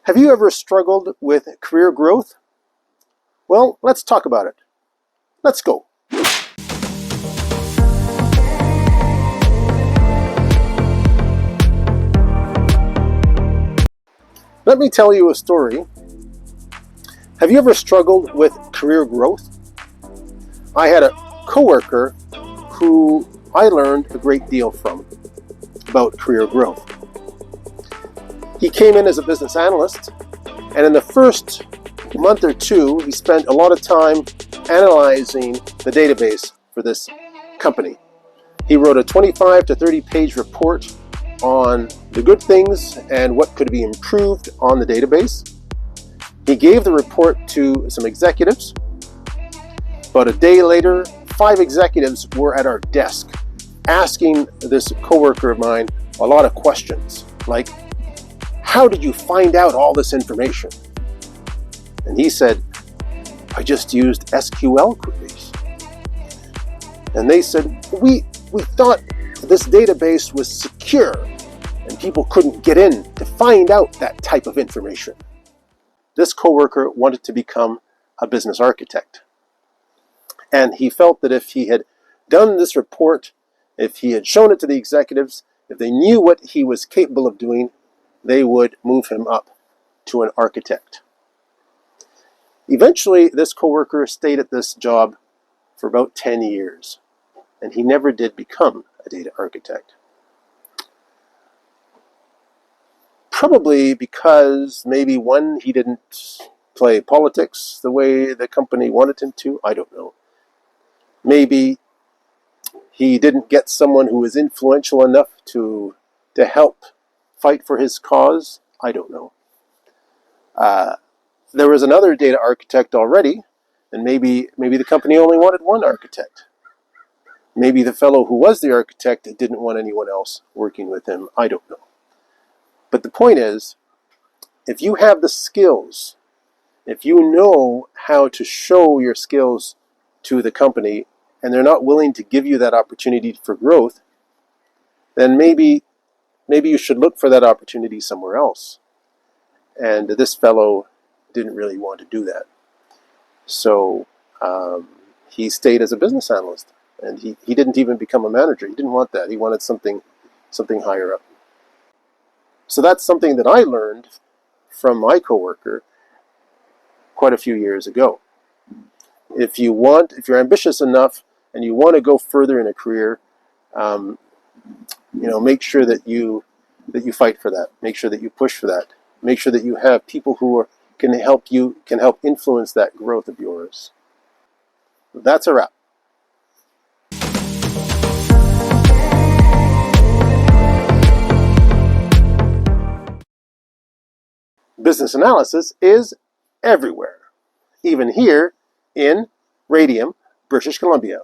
Have you ever struggled with career growth? Well, let's talk about it. Let's go. Let me tell you a story. Have you ever struggled with career growth? I had a coworker who I learned a great deal from about career growth. He came in as a business analyst, and in the first month or two, he spent a lot of time analyzing the database for this company. He wrote a 25 to 30 page report on the good things and what could be improved on the database. He gave the report to some executives. About a day later, 5 executives were at our desk asking this coworker of mine a lot of questions, like, how did you find out all this information? And he said, I just used SQL queries. And they said, we thought this database was secure and people couldn't get in to find out that type of information. This coworker wanted to become a business architect. And he felt that if he had done this report, if he had shown it to the executives, if they knew what he was capable of doing, they would move him up to an architect. Eventually, this coworker stayed at this job for about 10 years, and he never did become a data architect. Probably because maybe one, he didn't play politics the way the company wanted him to. I don't know. Maybe he didn't get someone who was influential enough to help fight for his cause. I don't know. There was another data architect already, and maybe the company only wanted one architect. Maybe the fellow who was the architect didn't want anyone else working with him. I don't know. But the point is, if you have the skills, if you know how to show your skills to the company, and they're not willing to give you that opportunity for growth, then maybe you should look for that opportunity somewhere else. And this fellow didn't really want to do that. So he stayed as a business analyst, and he didn't even become a manager. He didn't want that. He wanted something higher up. So that's something that I learned from my coworker quite a few years ago. If you're ambitious enough and you want to go further in a career, make sure that you fight for that. Make sure that you push for that. Make sure that you have people who can help influence that growth of yours. That's a wrap. Business analysis is everywhere, even here in Radium, British Columbia.